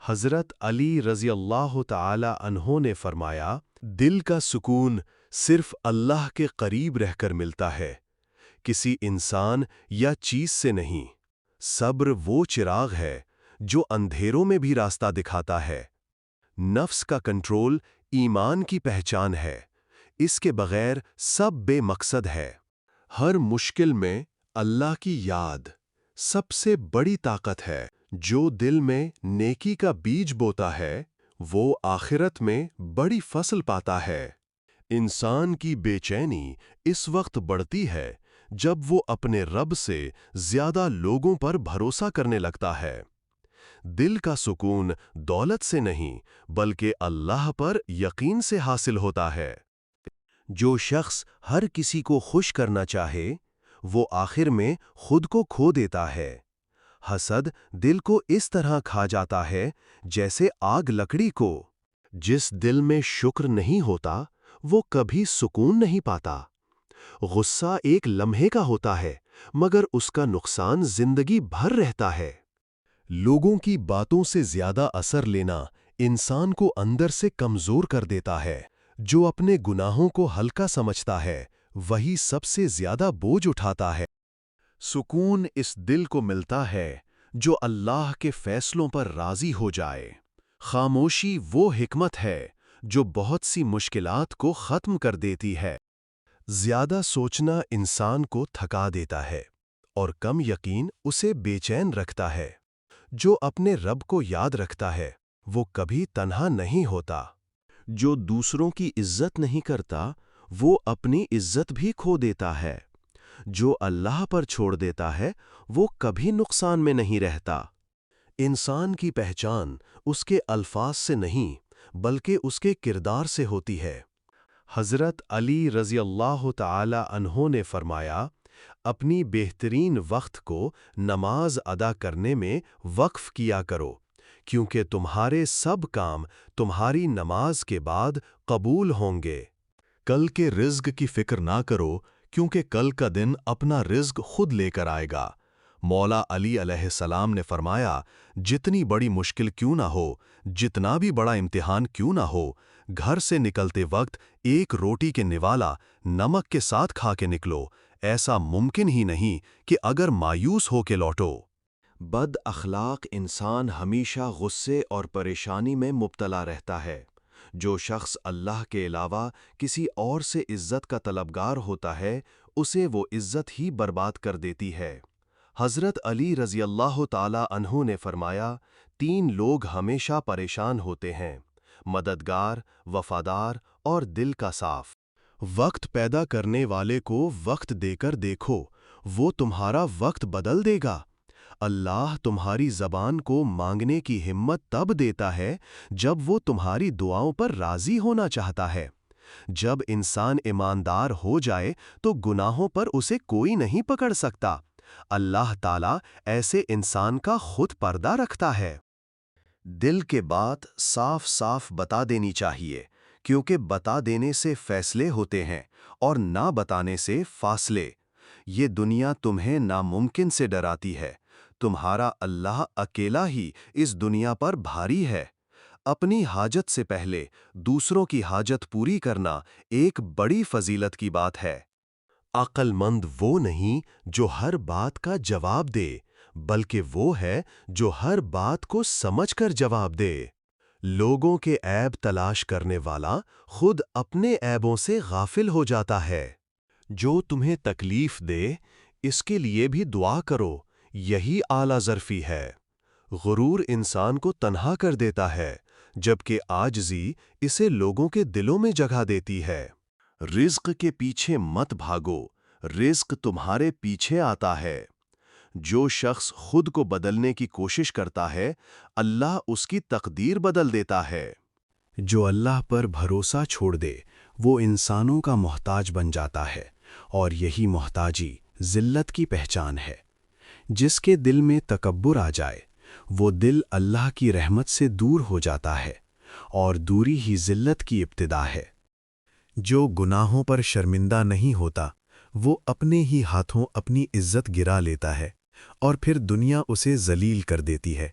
حضرت علی رضی اللہ تعالی عنہ نے فرمایا، دل کا سکون صرف اللہ کے قریب رہ کر ملتا ہے، کسی انسان یا چیز سے نہیں۔ صبر وہ چراغ ہے جو اندھیروں میں بھی راستہ دکھاتا ہے۔ نفس کا کنٹرول ایمان کی پہچان ہے، اس کے بغیر سب بے مقصد ہے۔ ہر مشکل میں اللہ کی یاد سب سے بڑی طاقت ہے۔ جو دل میں نیکی کا بیج بوتا ہے وہ آخرت میں بڑی فصل پاتا ہے۔ انسان کی بے چینی اس وقت بڑھتی ہے جب وہ اپنے رب سے زیادہ لوگوں پر بھروسہ کرنے لگتا ہے۔ دل کا سکون دولت سے نہیں بلکہ اللہ پر یقین سے حاصل ہوتا ہے۔ جو شخص ہر کسی کو خوش کرنا چاہے وہ آخر میں خود کو کھو دیتا ہے۔ حسد دل کو اس طرح کھا جاتا ہے جیسے آگ لکڑی کو۔ جس دل میں شکر نہیں ہوتا وہ کبھی سکون نہیں پاتا۔ غصہ ایک لمحے کا ہوتا ہے مگر اس کا نقصان زندگی بھر رہتا ہے۔ لوگوں کی باتوں سے زیادہ اثر لینا انسان کو اندر سے کمزور کر دیتا ہے۔ جو اپنے گناہوں کو ہلکا سمجھتا ہے وہی سب سے زیادہ بوجھ اٹھاتا ہے۔ سکون اس دل کو ملتا ہے جو اللہ کے فیصلوں پر راضی ہو جائے۔ خاموشی وہ حکمت ہے جو بہت سی مشکلات کو ختم کر دیتی ہے۔ زیادہ سوچنا انسان کو تھکا دیتا ہے اور کم یقین اسے بے چین رکھتا ہے۔ جو اپنے رب کو یاد رکھتا ہے وہ کبھی تنہا نہیں ہوتا۔ جو دوسروں کی عزت نہیں کرتا وہ اپنی عزت بھی کھو دیتا ہے۔ جو اللہ پر چھوڑ دیتا ہے وہ کبھی نقصان میں نہیں رہتا۔ انسان کی پہچان اس کے الفاظ سے نہیں بلکہ اس کے کردار سے ہوتی ہے۔ حضرت علی رضی اللہ تعالی عنہ نے فرمایا، اپنی بہترین وقت کو نماز ادا کرنے میں وقف کیا کرو، کیونکہ تمہارے سب کام تمہاری نماز کے بعد قبول ہوں گے۔ کل کے رزق کی فکر نہ کرو کیونکہ کل کا دن اپنا رزق خود لے کر آئے گا۔ مولا علی علیہ السلام نے فرمایا، جتنی بڑی مشکل کیوں نہ ہو، جتنا بھی بڑا امتحان کیوں نہ ہو، گھر سے نکلتے وقت ایک روٹی کے نوالا نمک کے ساتھ کھا کے نکلو، ایسا ممکن ہی نہیں کہ اگر مایوس ہو کے لوٹو۔ بد اخلاق انسان ہمیشہ غصے اور پریشانی میں مبتلا رہتا ہے۔ جو شخص اللہ کے علاوہ کسی اور سے عزت کا طلبگار ہوتا ہے اسے وہ عزت ہی برباد کر دیتی ہے۔ حضرت علی رضی اللہ تعالی عنہ نے فرمایا، تین لوگ ہمیشہ پریشان ہوتے ہیں: مددگار، وفادار اور دل کا صاف۔ وقت پیدا کرنے والے کو وقت دے کر دیکھو، وہ تمہارا وقت بدل دے گا۔ اللہ تمہاری زبان کو مانگنے کی ہمت تب دیتا ہے جب وہ تمہاری دعاؤں پر راضی ہونا چاہتا ہے۔ جب انسان ایماندار ہو جائے تو گناہوں پر اسے کوئی نہیں پکڑ سکتا۔ اللہ تعالیٰ ایسے انسان کا خود پردہ رکھتا ہے۔ دل کے بات صاف صاف بتا دینی چاہیے، کیونکہ بتا دینے سے فیصلے ہوتے ہیں اور نہ بتانے سے فاصلے۔ یہ دنیا تمہیں ناممکن سے ڈراتی ہے، تمہارا اللہ اکیلا ہی اس دنیا پر بھاری ہے۔ اپنی حاجت سے پہلے دوسروں کی حاجت پوری کرنا ایک بڑی فضیلت کی بات ہے۔ عقل مند وہ نہیں جو ہر بات کا جواب دے، بلکہ وہ ہے جو ہر بات کو سمجھ کر جواب دے۔ لوگوں کے عیب تلاش کرنے والا خود اپنے عیبوں سے غافل ہو جاتا ہے۔ جو تمہیں تکلیف دے اس کے لیے بھی دعا کرو، یہی اعلیٰ ظرفی ہے۔ غرور انسان کو تنہا کر دیتا ہے جبکہ عاجزی اسے لوگوں کے دلوں میں جگہ دیتی ہے۔ رزق کے پیچھے مت بھاگو، رزق تمہارے پیچھے آتا ہے۔ جو شخص خود کو بدلنے کی کوشش کرتا ہے اللہ اس کی تقدیر بدل دیتا ہے۔ جو اللہ پر بھروسہ چھوڑ دے وہ انسانوں کا محتاج بن جاتا ہے، اور یہی محتاجی ذلت کی پہچان ہے۔ جس کے دل میں تکبر آ جائے وہ دل اللہ کی رحمت سے دور ہو جاتا ہے، اور دوری ہی ذلت کی ابتدا ہے۔ جو گناہوں پر شرمندہ نہیں ہوتا وہ اپنے ہی ہاتھوں اپنی عزت گرا لیتا ہے اور پھر دنیا اسے ذلیل کر دیتی ہے۔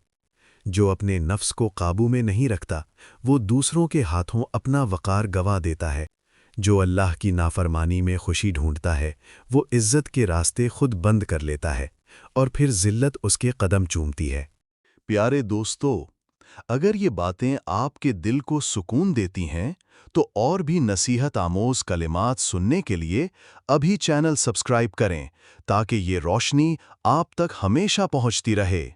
جو اپنے نفس کو قابو میں نہیں رکھتا وہ دوسروں کے ہاتھوں اپنا وقار گوا دیتا ہے۔ جو اللہ کی نافرمانی میں خوشی ڈھونڈتا ہے وہ عزت کے راستے خود بند کر لیتا ہے اور پھر ذلت اس کے قدم چومتی ہے۔ پیارے دوستو، اگر یہ باتیں آپ کے دل کو سکون دیتی ہیں تو اور بھی نصیحت آموز کلمات سننے کے لیے ابھی چینل سبسکرائب کریں تاکہ یہ روشنی آپ تک ہمیشہ پہنچتی رہے۔